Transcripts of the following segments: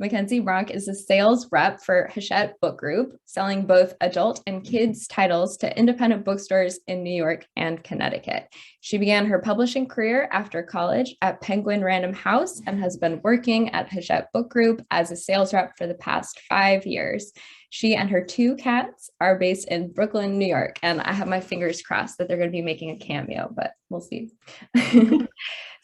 Mackenzie Bronk is a sales rep for Hachette Book Group, selling both adult and kids titles to independent bookstores in New York and Connecticut. She began her publishing career after college at Penguin Random House and has been working at Hachette Book Group as a sales rep for the past 5 years. She and her 2 cats are based in Brooklyn, New York, and I have my fingers crossed that they're going to be making a cameo, but we'll see.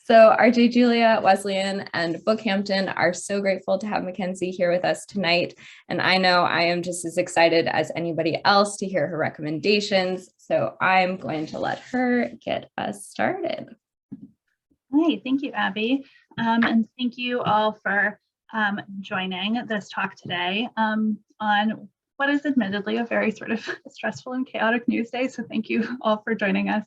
So RJ Julia, Wesleyan, and Bookhampton are so grateful to have Mackenzie here with us tonight. And I know I am just as excited as anybody else to hear her recommendations. So I'm going to let her get us started. Hey, thank you, Abby. And thank you all for joining this talk today on what is admittedly a very sort of stressful and chaotic news day. So thank you all for joining us.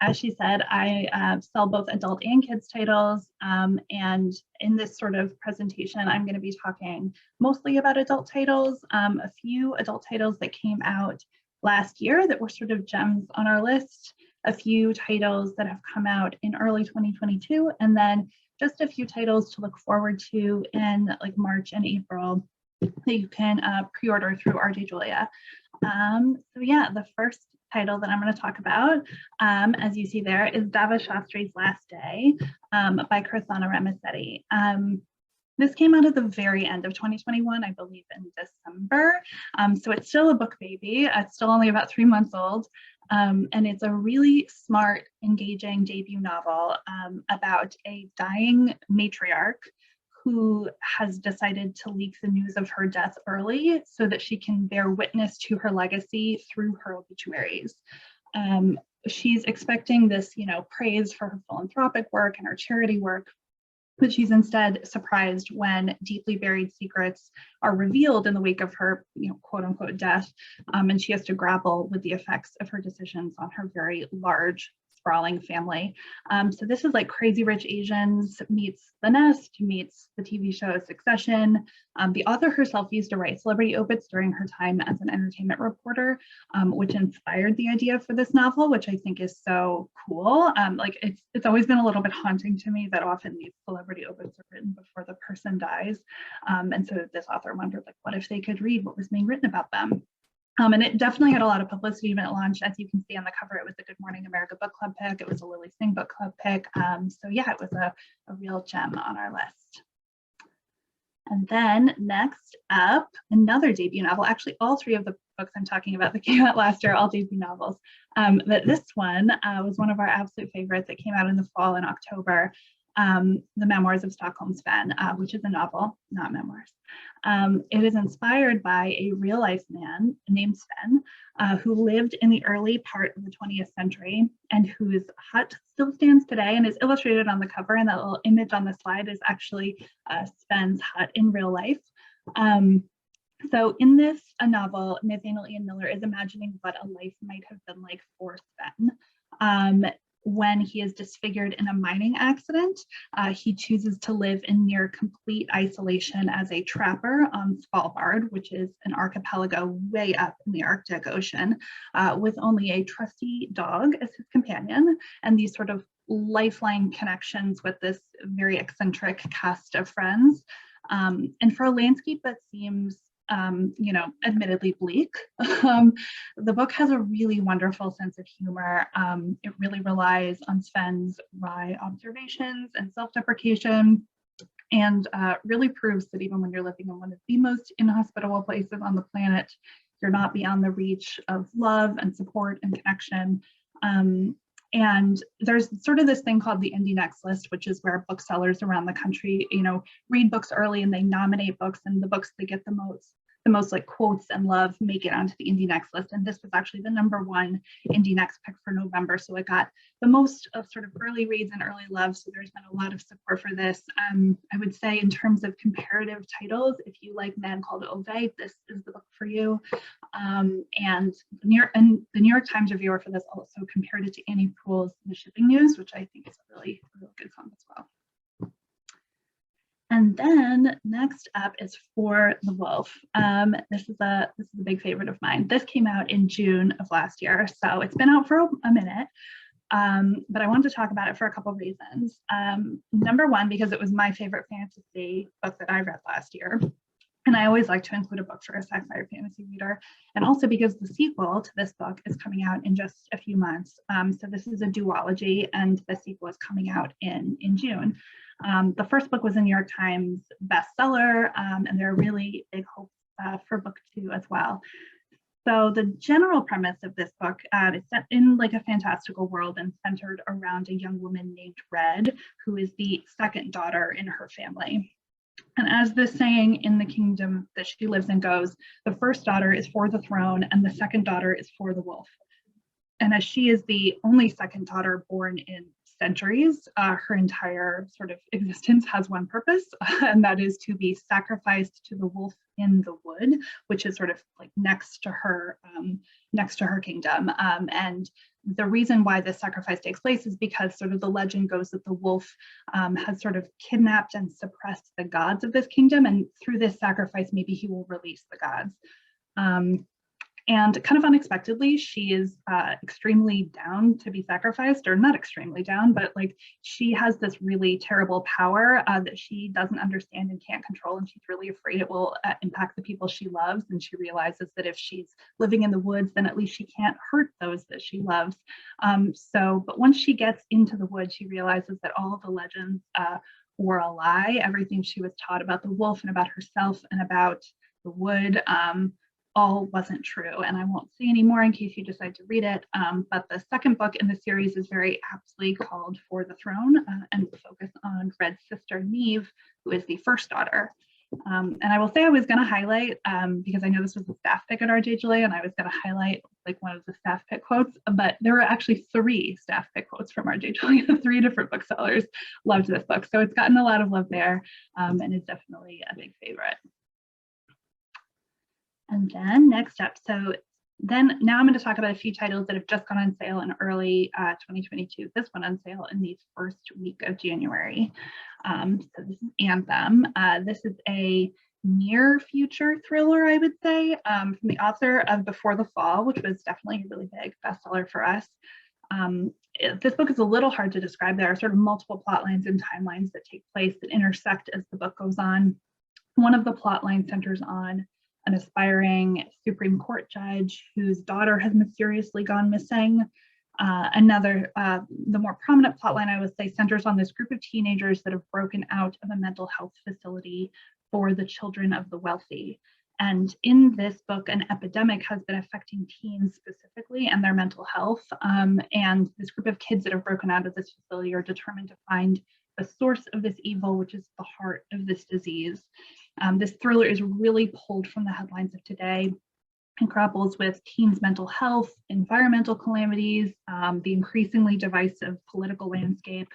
As she said, I sell both adult and kids titles, and in this sort of presentation, I'm going to be talking mostly about adult titles, a few adult titles that came out last year that were sort of gems on our list, a few titles that have come out in early 2022, and then just a few titles to look forward to in like March and April that you can pre-order through RJ Julia. So yeah, the first title that I'm going to talk about, as you see there, is Dava Shastri's Last Day by Prasanna Ramisetti. This came out at the very end of 2021, I believe in December. So it's still a book baby. It's still only about 3 months old. And it's a really smart, engaging debut novel about a dying matriarch who has decided to leak the news of her death early so that she can bear witness to her legacy through her obituaries. She's expecting this, praise for her philanthropic work and her charity work, but she's instead surprised when deeply buried secrets are revealed in the wake of her, quote unquote death, and she has to grapple with the effects of her decisions on her very large, sprawling family. So this is like Crazy Rich Asians meets The Nest, meets the TV show Succession. The author herself used to write celebrity obits during her time as an entertainment reporter, which inspired the idea for this novel, which I think is so cool. It's always been a little bit haunting to me that often these celebrity obits are written before the person dies. And so this author wondered, what if they could read what was being written about them? And it definitely had a lot of publicity when it launched. As you can see on the cover, it was a Good Morning America book club pick. It was a Lily Singh book club pick. So yeah, it was a real gem on our list. And then next up, another debut novel. Actually, all 3 of the books I'm talking about that came out last year are all debut novels. But this one was one of our absolute favorites. It came out in the fall in October. The Memoirs of Sven, which is a novel, not memoirs. It is inspired by a real-life man named Sven, who lived in the early part of the 20th century and whose hut still stands today and is illustrated on the cover, and that little image on the slide is actually Sven's hut in real life. So in this novel, Nathaniel Ian Miller is imagining what a life might have been like for Sven. When he is disfigured in a mining accident, he chooses to live in near complete isolation as a trapper on Svalbard, which is an archipelago way up in the Arctic Ocean, with only a trusty dog as his companion, and these sort of lifeline connections with this very eccentric cast of friends. And for a landscape that seems admittedly bleak, the book has a really wonderful sense of humor. It really relies on Sven's wry observations and self-deprecation, and really proves that even when you're living in one of the most inhospitable places on the planet, you're not beyond the reach of love and support and connection. And there's sort of this thing called the Indie Next list, which is where booksellers around the country, read books early and they nominate books, and the books that get the most like quotes and love make it onto the Indie Next list. And this was actually the #1 Indie Next pick for November. So it got the most of sort of early reads and early love. So there's been a lot of support for this. I would say in terms of comparative titles, if you like Man Called Ove, this is the book for you. And the New York Times reviewer for this also compared it to Annie Proulx's The Shipping News, which I think is a really good song as well. And then next up is For the Wolf. This is a big favorite of mine. This came out in June of last year, so it's been out for a minute. But I wanted to talk about it for a couple of reasons. Number one, because it was my favorite fantasy book that I read last year. And I always like to include a book for a sci-fi fantasy reader. And also because the sequel to this book is coming out in just a few months. So this is a duology, and the sequel is coming out in June. The first book was a New York Times bestseller, and there are really big hopes for book 2 as well. So the general premise of this book is set in like a fantastical world and centered around a young woman named Red, who is the second daughter in her family. And as the saying in the kingdom that she lives in goes, the first daughter is for the throne and the second daughter is for the wolf. And as she is the only second daughter born in centuries, her entire sort of existence has one purpose, and that is to be sacrificed to the wolf in the wood, which is sort of like next to her kingdom. And the reason why this sacrifice takes place is because sort of the legend goes that the wolf has sort of kidnapped and suppressed the gods of this kingdom, and through this sacrifice, maybe he will release the gods. And kind of unexpectedly, she is extremely down to be sacrificed, or not extremely down, but like she has this really terrible power that she doesn't understand and can't control, and she's really afraid it will impact the people she loves. And she realizes that if she's living in the woods, then at least she can't hurt those that she loves. But once she gets into the woods, she realizes that all of the legends were a lie. Everything she was taught about the wolf and about herself and about the wood all wasn't true. And I won't say any more in case you decide to read it. But the second book in the series is very aptly called For the Throne, and will focus on Red's sister Neve, who is the first daughter. And I will say I was going to highlight, because I know this was a staff pick at RJJ, and I was going to highlight like one of the staff pick quotes, but there were actually 3 staff pick quotes from RJJ. 3 different booksellers loved this book. So it's gotten a lot of love there, and is definitely a big favorite. And then next up, now I'm going to talk about a few titles that have just gone on sale in early 2022. This one on sale in the first week of January. So this is Anthem. This is a near future thriller, I would say, from the author of Before the Fall, which was definitely a really big bestseller for us. This book is a little hard to describe. There are sort of multiple plot lines and timelines that take place that intersect as the book goes on. One of the plot lines centers on an aspiring Supreme Court judge whose daughter has mysteriously gone missing. Another, the more prominent plotline, I would say, centers on this group of teenagers that have broken out of a mental health facility for the children of the wealthy. And in this book, an epidemic has been affecting teens specifically and their mental health. And this group of kids that have broken out of this facility are determined to find the source of this evil, which is the heart of this disease. This thriller is really pulled from the headlines of today and grapples with teens' mental health, environmental calamities, the increasingly divisive political landscape.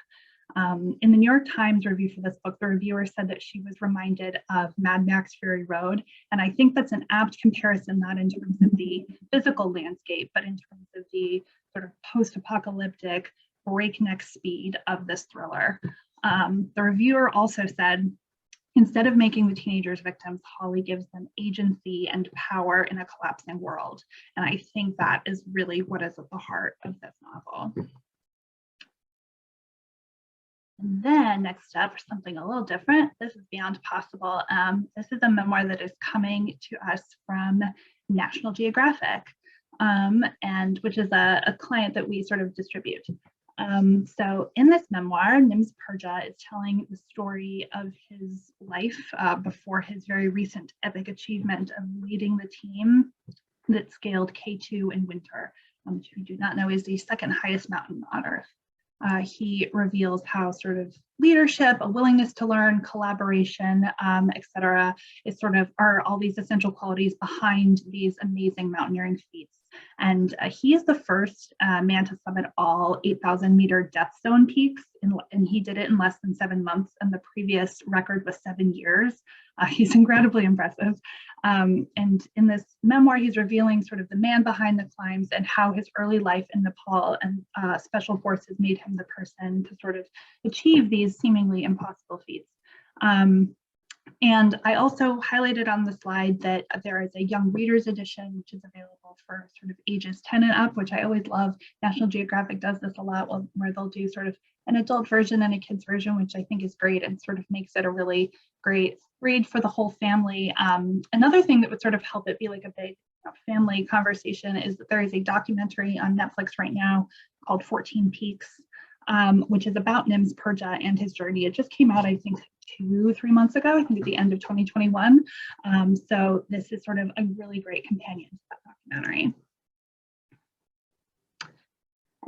In the New York Times review for this book, the reviewer said that she was reminded of Mad Max Fury Road. And I think that's an apt comparison, not in terms of the physical landscape, but in terms of the sort of post-apocalyptic breakneck speed of this thriller. The reviewer also said, instead of making the teenagers victims, Holly gives them agency and power in a collapsing world. And I think that is really what is at the heart of this novel. And then next up, something a little different. This is Beyond Possible. This is a memoir that is coming to us from National Geographic, and which is a client that we sort of distribute. So in this memoir, Nims Purja is telling the story of his life before his very recent epic achievement of leading the team that scaled K2 in winter, which if you do not know is the second highest mountain on Earth. He reveals how sort of leadership, a willingness to learn, collaboration, etc., are all these essential qualities behind these amazing mountaineering feats. And he is the first man to summit all 8,000-meter Death Zone peaks, and he did it in less than 7 months, and the previous record was 7 years. He's incredibly impressive. And in this memoir, he's revealing sort of the man behind the climbs and how his early life in Nepal and special forces made him the person to sort of achieve these seemingly impossible feats. And I also highlighted on the slide that there is a young readers edition, which is available for sort of ages 10 and up, which I always love. National Geographic does this a lot, where they'll do sort of an adult version and a kids version, which I think is great and sort of makes it a really great read for the whole family. Another thing that would sort of help it be like a big family conversation is that there is a documentary on Netflix right now called 14 Peaks, which is about Nim's Purja and his journey. It just came out, I think, 2-3 months ago, I think at the end of 2021. So this is sort of a really great companion to that documentary.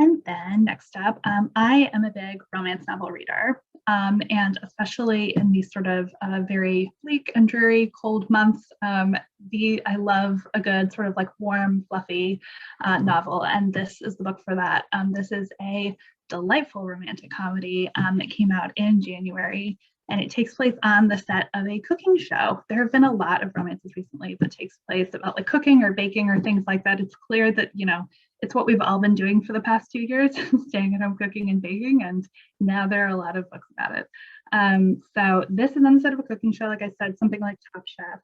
And then next up, I am a big romance novel reader, and especially in these sort of very bleak and dreary cold months, I love a good sort of like warm, fluffy novel, and this is the book for that. This is a delightful romantic comedy that came out in January, and it takes place on the set of a cooking show. There have been a lot of romances recently that takes place about like cooking or baking or things like that. It's clear that, you know, it's what we've all been doing for the past 2 years, staying at home cooking and baking, and now there are a lot of books about it. So this is on the set of a cooking show, like I said, something like Top Chef.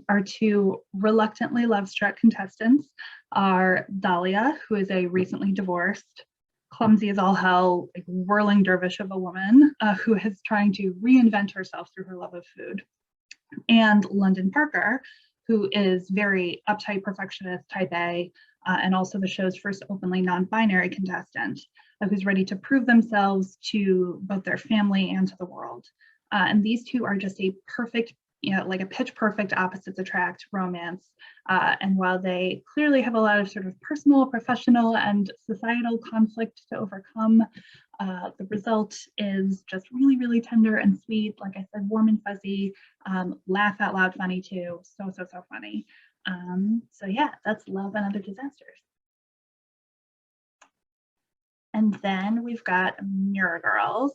Our two reluctantly love-struck contestants are Dahlia, who is a recently divorced, clumsy as all hell, like whirling dervish of a woman who is trying to reinvent herself through her love of food, and London Parker, who is very uptight perfectionist, type A, and also the show's first openly non-binary contestant, who's ready to prove themselves to both their family and to the world. And these two are just a perfect, you know, like a pitch perfect opposites attract romance. And while they clearly have a lot of sort of personal, professional, and societal conflict to overcome, the result is just really, really tender and sweet. Like I said, warm and fuzzy, laugh out loud funny too. So funny. So yeah, that's Love and Other Disasters. And then we've got Mirror Girls,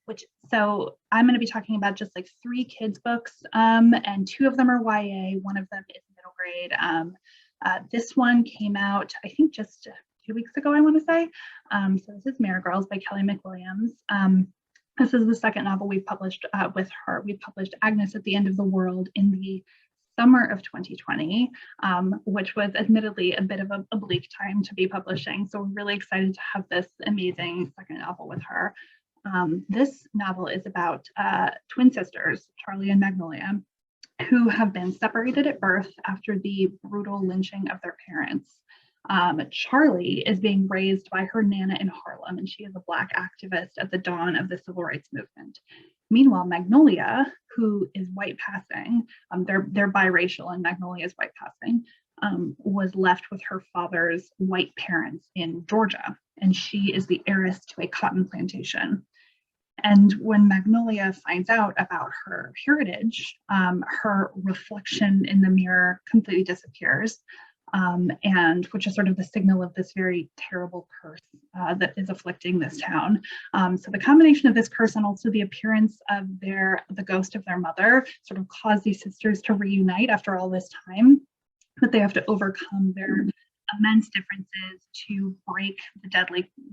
which, so I'm going to be talking about just like 3 kids books, and 2 of them are YA, one of them is middle grade. This one came out, I think, just 2 weeks ago, I want to say. So this is Mirror Girls by Kelly McWilliams. This is the second novel we've published with her. We published Agnes at the End of the World in the summer of 2020, which was admittedly a bit of a bleak time to be publishing. So we're really excited to have this amazing second novel with her. This novel is about twin sisters, Charlie and Magnolia, who have been separated at birth after the brutal lynching of their parents. Charlie is being raised by her Nana in Harlem, and she is a Black activist at the dawn of the civil rights movement. Meanwhile, Magnolia, who is white passing, they're biracial and Magnolia is white passing, was left with her father's white parents in Georgia, and she is the heiress to a cotton plantation. And when Magnolia finds out about her heritage, her reflection in the mirror completely disappears, and which is sort of the signal of this very terrible curse that is afflicting this town. So the combination of this curse and also the appearance of the ghost of their mother sort of cause these sisters to reunite after all this time, but they have to overcome their immense differences to break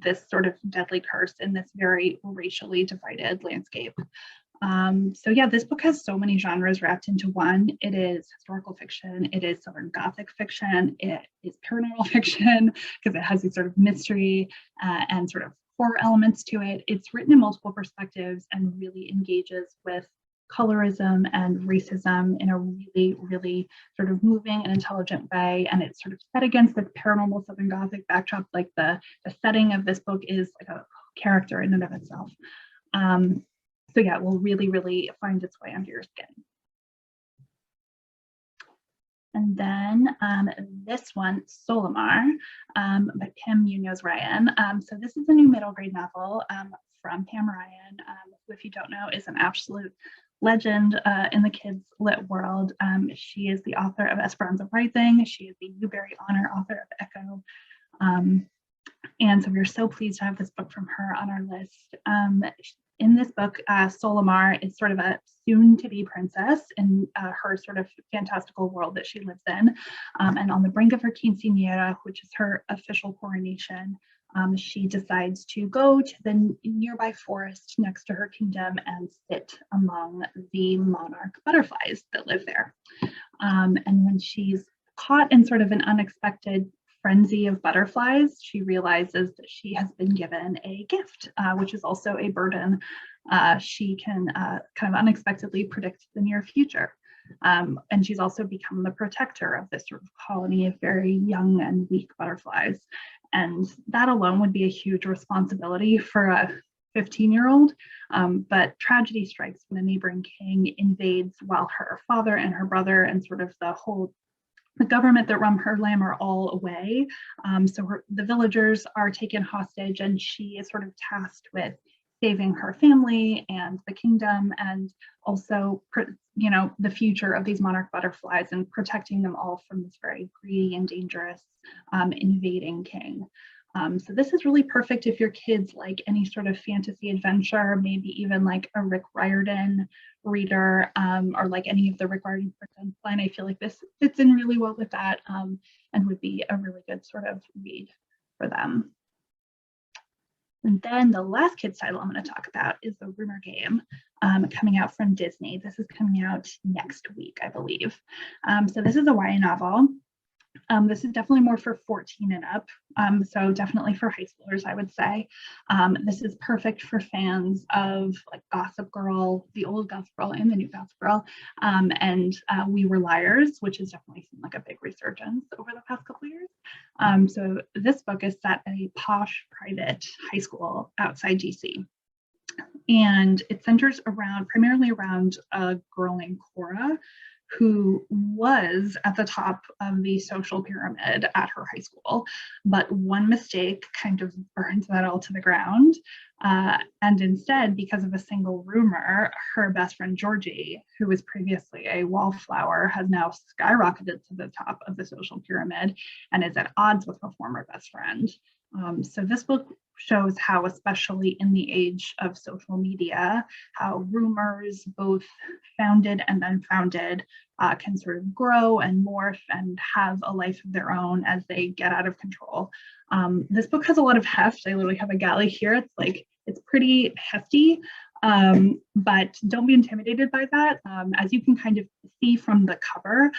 this sort of deadly curse in this very racially divided landscape. So yeah, this book has so many genres wrapped into one. It is historical fiction, it is Southern Gothic fiction, it is paranormal fiction, because it has these sort of mystery and sort of horror elements to it. It's written in multiple perspectives and really engages with colorism and racism in a really, really sort of moving and intelligent way. And it's sort of set against the paranormal Southern Gothic backdrop. Like the setting of this book is like a character in and of itself. So yeah, it will really, really find its way under your skin. And then this one, Solamar, by Pam Munoz-Ryan. So this is a new middle grade novel from Pam Ryan, who, if you don't know, is an absolute legend in the kids lit world. She is the author of Esperanza Rising. She is the Newbery Honor author of Echo. And so we're so pleased to have this book from her on our list. In this book, Solamar is sort of a soon-to-be princess in her sort of fantastical world that she lives in. And on the brink of her quinceañera, which is her official coronation, She decides to go to the nearby forest next to her kingdom and sit among the monarch butterflies that live there. And when she's caught in sort of an unexpected frenzy of butterflies, she realizes that she has been given a gift, which is also a burden. She can kind of unexpectedly predict the near future. And she's also become the protector of this sort of colony of very young and weak butterflies. And that alone would be a huge responsibility for a 15-year-old. But tragedy strikes when a neighboring king invades while her father and her brother and sort of the government that run her land are all away. So the villagers are taken hostage, and she is sort of tasked with saving her family and the kingdom, and also, the future of these monarch butterflies and protecting them all from this very greedy and dangerous invading king. So this is really perfect if your kids like any sort of fantasy adventure, maybe even like a Rick Riordan reader, or like any of the Rick Riordan line. I feel like this fits in really well with that, and would be a really good sort of read for them. And then the last kids title I'm going to talk about is The Rumor Game, coming out from Disney. This is coming out next week, I believe. So this is a YA novel. This is definitely more for 14 and up, so definitely for high schoolers, I would say. This is perfect for fans of like Gossip Girl, the old Gossip Girl and the new Gossip Girl, and We Were Liars, which has definitely seen like a big resurgence over the past couple of years. So this book is set at a posh private high school outside DC. And it centers primarily around a girl named Cora, who was at the top of the social pyramid at her high school, but one mistake kind of burns that all to the ground. And instead, because of a single rumor, her best friend Georgie, who was previously a wallflower, has now skyrocketed to the top of the social pyramid and is at odds with her former best friend. So this book shows how, especially in the age of social media, how rumors, both founded and unfounded, can sort of grow and morph and have a life of their own as they get out of control. This book has a lot of heft. I literally have a galley here. It's pretty hefty, but don't be intimidated by that. As you can kind of see from the cover,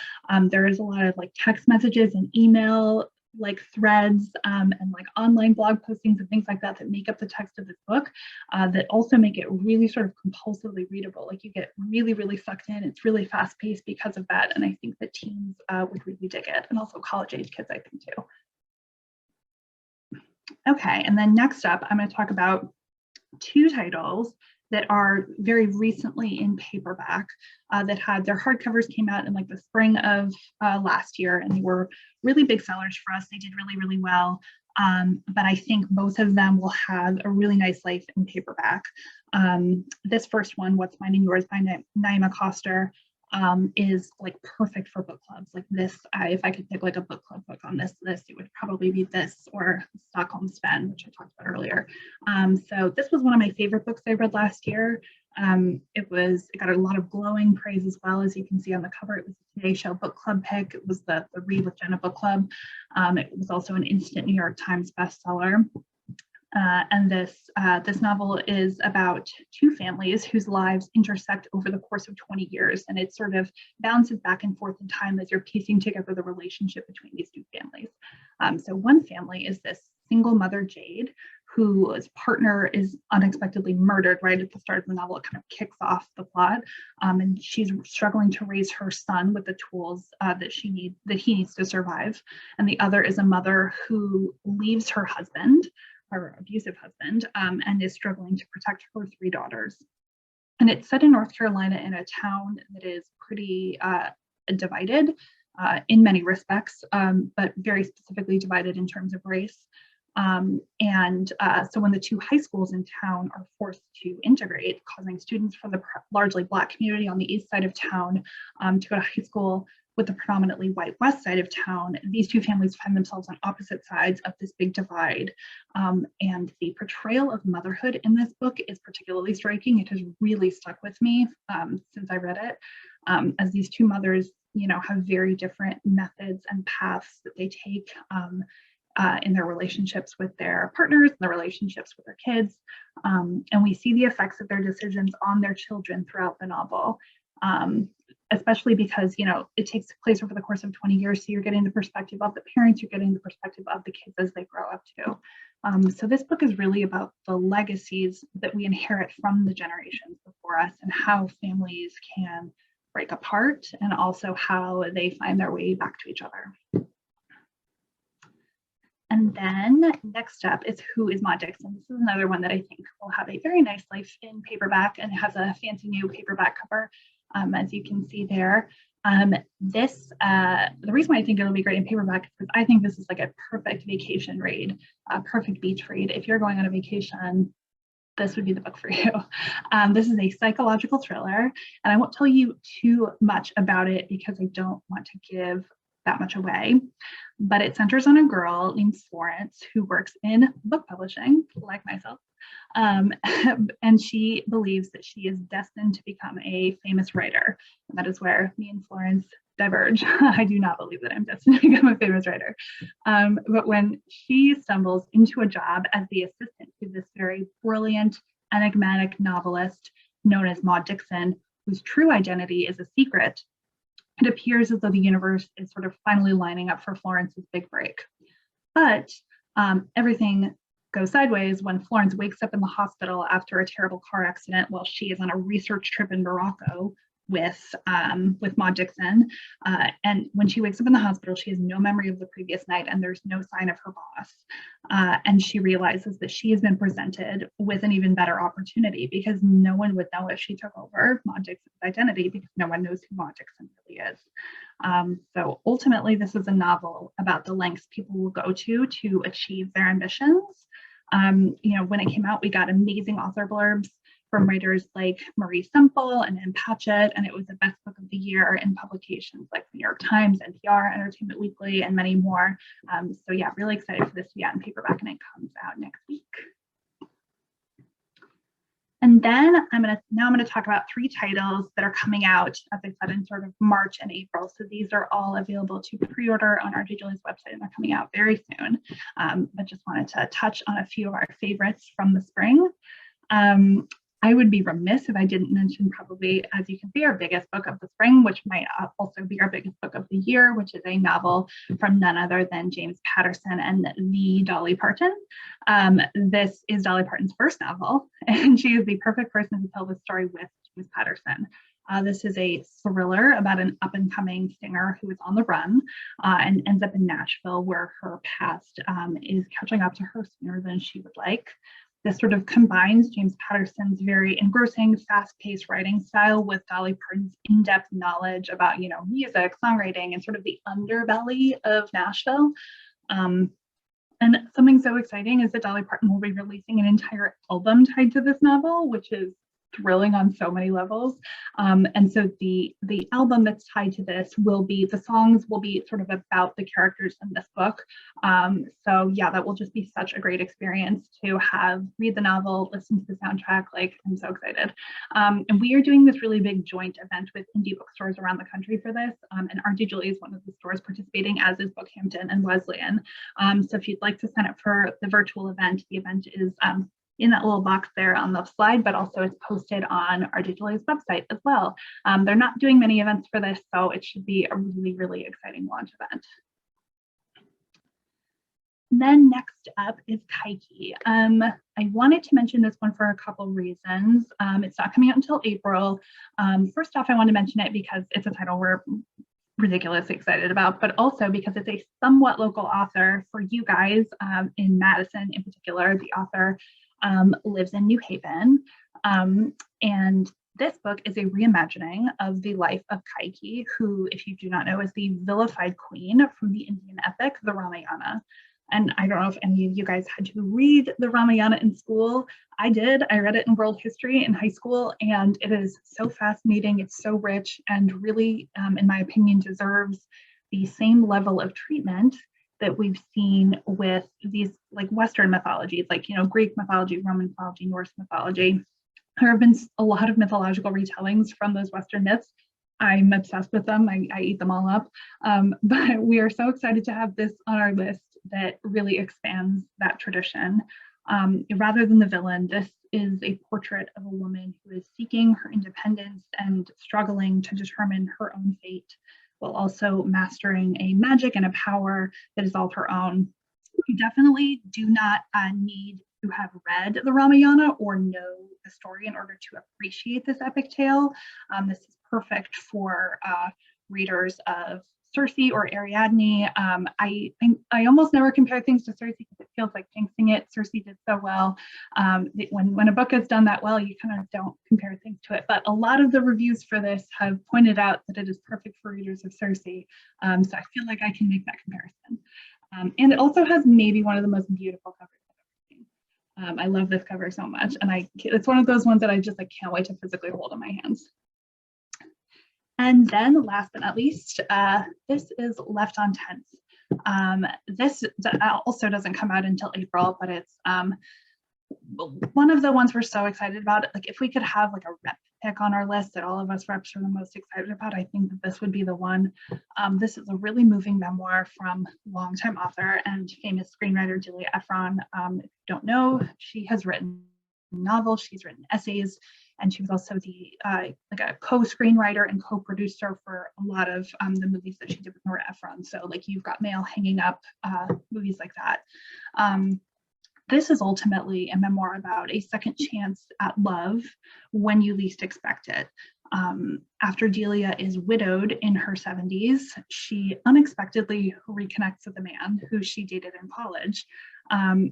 there is a lot of like text messages and email like threads, and like online blog postings and things like that that make up the text of this book, that also make it really sort of compulsively readable. Like you get really, really sucked in. It's really fast paced because of that. And I think that teens would really dig it, and also college age kids, I think too. Okay, and then next up, I'm going to talk about two titles that are very recently in paperback, that had their hardcovers came out in like the spring of last year, and they were really big sellers for us. They did really, really well. But I think both of them will have a really nice life in paperback. This first one, What's Mine and Yours by Naima Coster, is like perfect for book clubs. Like this, if I could pick like a book club book on this list, it would probably be this or Stockholm Sven, which I talked about earlier. So this was one of my favorite books I read last year. It got a lot of glowing praise as well. As you can see on the cover, it was a Today Show book club pick. It was the Read with Jenna book club. It was also an instant New York Times bestseller. And this novel is about two families whose lives intersect over the course of 20 years, and it sort of bounces back and forth in time as you're piecing together the relationship between these two families. So one family is this single mother, Jade, whose partner is unexpectedly murdered right at the start of the novel. It kind of kicks off the plot, and she's struggling to raise her son with the tools that he needs to survive. And the other is a mother who leaves her husband, her abusive husband, and is struggling to protect her three daughters. And it's set in North Carolina in a town that is pretty divided in many respects, but very specifically divided in terms of race. So when the two high schools in town are forced to integrate, causing students from the largely Black community on the east side of town to go to high school with the predominantly white west side of town, these two families find themselves on opposite sides of this big divide. And the portrayal of motherhood in this book is particularly striking. It has really stuck with me since I read it, as these two mothers, have very different methods and paths that they take. in their relationships with their partners, and their relationships with their kids. And we see the effects of their decisions on their children throughout the novel, especially because, you know, it takes place over the course of 20 years. So you're getting the perspective of the parents, you're getting the perspective of the kids as they grow up too. So this book is really about the legacies that we inherit from the generations before us and how families can break apart and also how they find their way back to each other. And then next up is Who is Moddix? And this is another one that I think will have a very nice life in paperback and has a fancy new paperback cover, as you can see there. The reason why I think it'll be great in paperback is because I think this is like a perfect vacation read, a perfect beach read. If you're going on a vacation, this would be the book for you. This is a psychological thriller, and I won't tell you too much about it because I don't want to give that much away, but it centers on a girl named Florence who works in book publishing, like myself. And she believes that she is destined to become a famous writer. And that is where me and Florence diverge. I do not believe that I'm destined to become a famous writer. But when she stumbles into a job as the assistant to this very brilliant, enigmatic novelist known as Maud Dixon, whose true identity is a secret, it appears as though the universe is sort of finally lining up for Florence's big break. But everything goes sideways when Florence wakes up in the hospital after a terrible car accident while she is on a research trip in Morocco with Maud Dixon. And when she wakes up in the hospital, she has no memory of the previous night and there's no sign of her boss. And she realizes that she has been presented with an even better opportunity because no one would know if she took over Maud Dixon's identity because no one knows who Maud Dixon really is. So ultimately, this is a novel about the lengths people will go to achieve their ambitions. You know, when it came out, we got amazing author blurbs from writers like Marie Semple and Hachette, and it was the best book of the year in publications like the New York Times, NPR, Entertainment Weekly, and many more. So yeah, really excited for this to be out in paperback, and it comes out next week. And then I'm gonna talk about 3 titles that are coming out, as I said, in sort of March and April. So these are all available to pre-order on our Julie's website, and they're coming out very soon. But just wanted to touch on a few of our favorites from the spring. I would be remiss if I didn't mention probably, as you can see, our biggest book of the spring, which might also be our biggest book of the year, which is a novel from none other than James Patterson and the Dolly Parton. This is Dolly Parton's first novel, and she is the perfect person to tell the story with James Patterson. This is a thriller about an up-and-coming singer who is on the run and ends up in Nashville, where her past is catching up to her sooner than she would like. This sort of combines James Patterson's very engrossing, fast-paced writing style with Dolly Parton's in-depth knowledge about, you know, music, songwriting, and sort of the underbelly of Nashville. And something so exciting is that Dolly Parton will be releasing an entire album tied to this novel, which is thrilling on so many levels. And so the album that's tied to this will be, the songs will be sort of about the characters in this book. So yeah, that will just be such a great experience to read the novel, listen to the soundtrack. Like, I'm so excited. And we are doing this really big joint event with indie bookstores around the country for this. And Auntie Julie is one of the stores participating, as is Bookhampton and Wesleyan. So if you'd like to sign up for the virtual event, the event is in that little box there on the slide, but also it's posted on our Julie's website as well. They're not doing many events for this, so it should be a really, really exciting launch event. Then next up is Kaiki. I wanted to mention this one for a couple reasons. It's not coming out until April. First off, I want to mention it because it's a title we're ridiculously excited about, but also because it's a somewhat local author for you guys in Madison in particular. The author lives in New Haven, and this book is a reimagining of the life of Kaiki, who, if you do not know, is the vilified queen from the Indian epic, the Ramayana. And I don't know if any of you guys had to read the Ramayana in school. I did. I read it in world history in high school, and it is so fascinating. It's so rich and really, in my opinion, deserves the same level of treatment that we've seen with these like Western mythologies, like, you know, Greek mythology, Roman mythology, Norse mythology. There have been a lot of mythological retellings from those Western myths. I'm obsessed with them. I eat them all up. But we are so excited to have this on our list that really expands that tradition. Rather than the villain, this is a portrait of a woman who is seeking her independence and struggling to determine her own fate, while also mastering a magic and a power that is all her own. You definitely do not need to have read the Ramayana or know the story in order to appreciate this epic tale. This is perfect for readers of Circe or Ariadne. I almost never compare things to Circe because it feels like jinxing it. Circe did so well. When a book is done that well, you kind of don't compare things to it. But a lot of the reviews for this have pointed out that it is perfect for readers of Circe. So I feel like I can make that comparison. And it also has maybe one of the most beautiful covers I've ever seen. I love this cover so much, and it's one of those ones that I just can't wait to physically hold in my hands. And then last but not least, this is Left on 10th. This also doesn't come out until April, but it's one of the ones we're so excited about. Like, if we could have like a rep pick on our list that all of us reps are the most excited about, I think that this would be the one. This is a really moving memoir from longtime author and famous screenwriter Delia Ephron. If you don't know, she has written novels, she's written essays, and she was also the like a co-screenwriter and co-producer for a lot of the movies that she did with Nora Ephron. So like You've Got Mail, Hanging Up, movies like that. This is ultimately a memoir about a second chance at love when you least expect it. After Delia is widowed in her 70s, she unexpectedly reconnects with a man who she dated in college.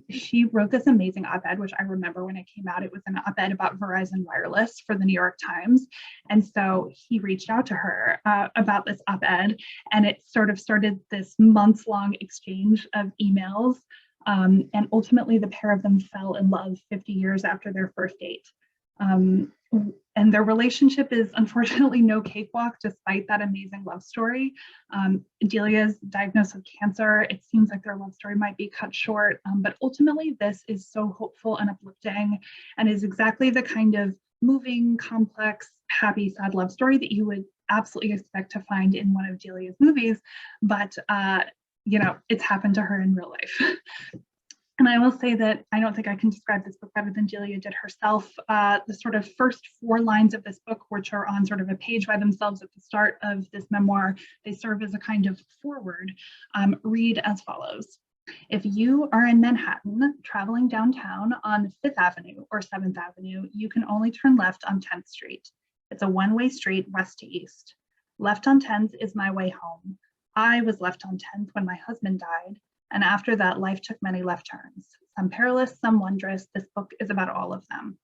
She wrote this amazing op-ed, which I remember when it came out. It was an op-ed about Verizon Wireless for the New York Times. And so he reached out to her about this op-ed, and it sort of started this months-long exchange of emails. And ultimately, the pair of them fell in love 50 years after their first date. And their relationship is unfortunately no cakewalk, despite that amazing love story. Delia's diagnosed with cancer. It seems like their love story might be cut short, but ultimately this is so hopeful and uplifting, and is exactly the kind of moving, complex, happy, sad love story that you would absolutely expect to find in one of Delia's movies, but it's happened to her in real life. And I will say that I don't think I can describe this book better than Delia did herself. The sort of first 4 lines of this book, which are on sort of a page by themselves at the start of this memoir, they serve as a kind of foreword, read as follows. If you are in Manhattan, traveling downtown on 5th Avenue or 7th Avenue, you can only turn left on 10th Street. It's a one-way street west to east. Left on 10th is my way home. I was left on 10th when my husband died. And after that, life took many left turns, some perilous, some wondrous. This book is about all of them.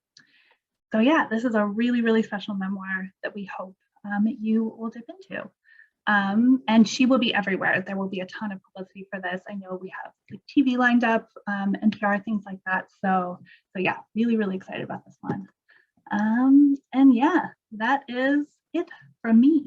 So yeah, this is a really, really special memoir that we hope you will dip into. And she will be everywhere. There will be a ton of publicity for this. I know we have like TV lined up, NPR, things like that. So yeah, really, really excited about this one. And yeah, that is it from me.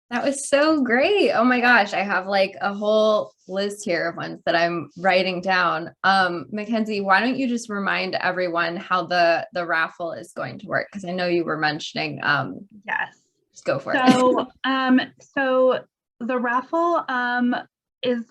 That was so great. Oh my gosh, I have like a whole list here of ones that I'm writing down. Mackenzie, why don't you just remind everyone how the raffle is going to work? Because I know you were mentioning. Yes. Just go for it. So the raffle is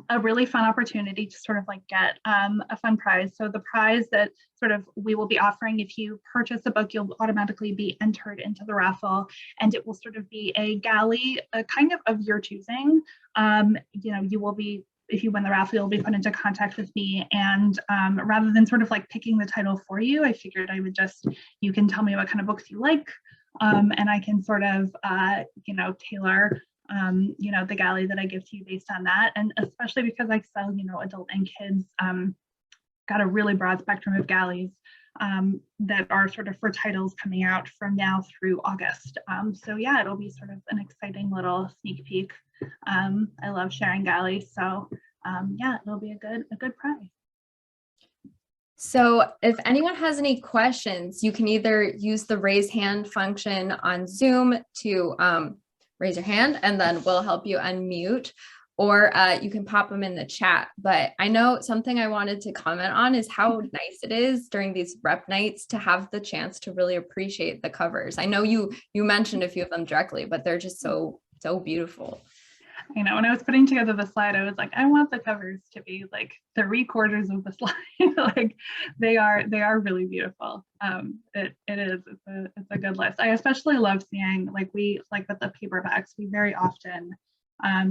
a really fun opportunity to sort of like get a fun prize. So the prize that sort of we will be offering, if you purchase a book, you'll automatically be entered into the raffle, and it will sort of be a galley, a kind of your choosing. You will be, if you win the raffle, you'll be put into contact with me, and rather than sort of like picking the title for you, I figured I would you can tell me what kind of books you like, and I can sort of tailor the galley that I give to you based on that. And especially because I sell, adult and kids, got a really broad spectrum of galleys that are sort of for titles coming out from now through August. So yeah, it'll be sort of an exciting little sneak peek. I love sharing galleys. So yeah, it'll be a good prize. So if anyone has any questions, you can either use the raise hand function on Zoom to raise your hand, and then we'll help you unmute, or you can pop them in the chat. But I know something I wanted to comment on is how nice it is during these rep nights to have the chance to really appreciate the covers. I know you mentioned a few of them directly, but they're just so beautiful. I know when I was putting together the slide, I was like, I want the covers to be like 3/4 of the slide. Like they are really beautiful. It's a good list. I especially love seeing like with the paperbacks, we very often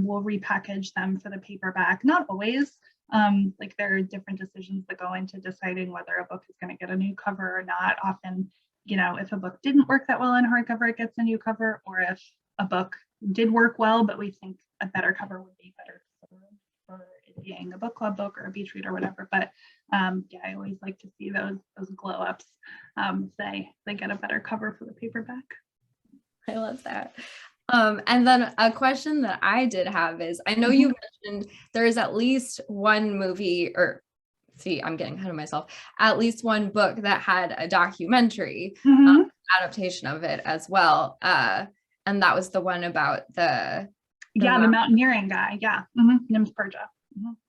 will repackage them for the paperback. Not always. Like there are different decisions that go into deciding whether a book is going to get a new cover or not. Often, if a book didn't work that well in hardcover, it gets a new cover, or if a book did work well, but we think a better cover would be better for it being a book club book or a beach read or whatever. But yeah, I always like to see those glow ups. They get a better cover for the paperback. I love that. And then a question that I did have is, I know you mentioned there is at least one movie, or see, I'm getting ahead of myself, at least one book that had a documentary adaptation of it as well. And that was the one about the mountaineering guy. Yeah. Nim's Perja.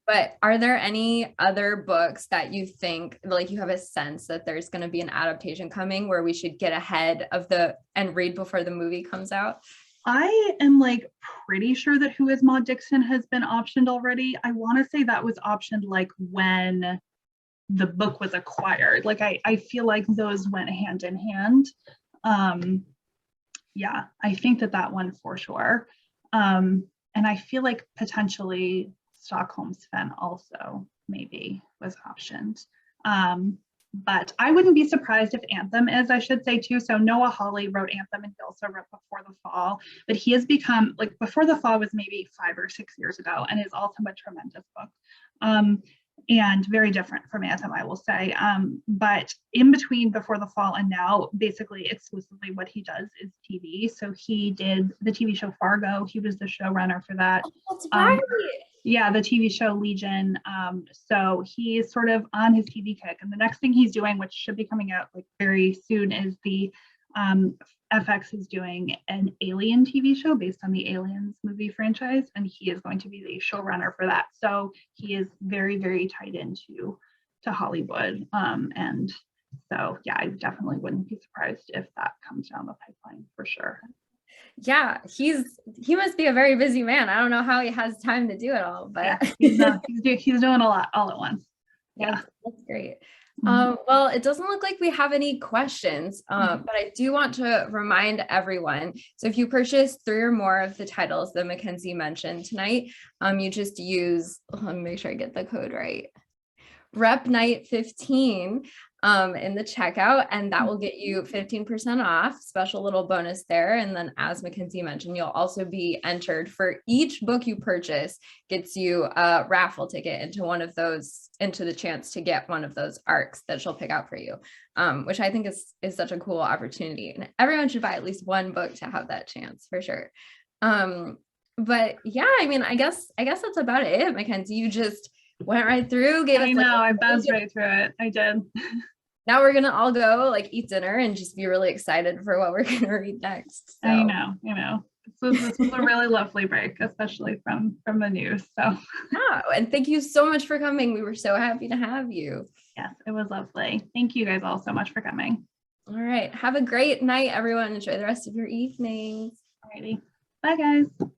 But are there any other books that you think, like you have a sense that there's going to be an adaptation coming where we should get ahead of and read before the movie comes out? I am like pretty sure that Who Is Moddix has been optioned already. I want to say that was optioned like when the book was acquired. Like I feel like those went hand in hand. Yeah, I think that one for sure. And I feel like potentially Stockholm Sven also maybe was optioned. But I wouldn't be surprised if Anthem is, I should say too. So Noah Hawley wrote Anthem and he also wrote Before the Fall, but he has become, like Before the Fall was maybe 5 or 6 years ago and is also a tremendous book. And very different from Anthem, I will say. But in between Before the Fall and now, basically exclusively what he does is TV. So he did the TV show Fargo. He was the showrunner for that. Oh, that's right. Yeah, the TV show Legion. So he's sort of on his TV kick. And the next thing he's doing, which should be coming out like very soon, is the FX is doing an Alien TV show based on the Aliens movie franchise. And he is going to be the showrunner for that. So he is very, very tied into Hollywood. And so, yeah, I definitely wouldn't be surprised if that comes down the pipeline for sure. Yeah, he must be a very busy man. I don't know how he has time to do it all, but yeah, he's doing a lot all at once. Yeah, that's great. Well, it doesn't look like we have any questions, but I do want to remind everyone. So if you purchase 3 or more of the titles that Mackenzie mentioned tonight, you just use, let me make sure I get the code right, Rep Night 15 in the checkout, and that will get you 15% off, special little bonus there. And then as Mackenzie mentioned, you'll also be entered for each book you purchase gets you a raffle ticket into the chance to get one of those arcs that she'll pick out for you, which I think is such a cool opportunity. And everyone should buy at least one book to have that chance for sure. But yeah, I mean, I guess that's about it, Mackenzie. You just went right through, I buzzed right through it. I did. Now we're gonna all go like eat dinner and just be really excited for what we're gonna read next. So. I know. This was a really lovely break, especially from the news. So yeah, and thank you so much for coming. We were so happy to have you. Yes, it was lovely. Thank you guys all so much for coming. All right. Have a great night, everyone. Enjoy the rest of your evenings. Alrighty. Bye guys.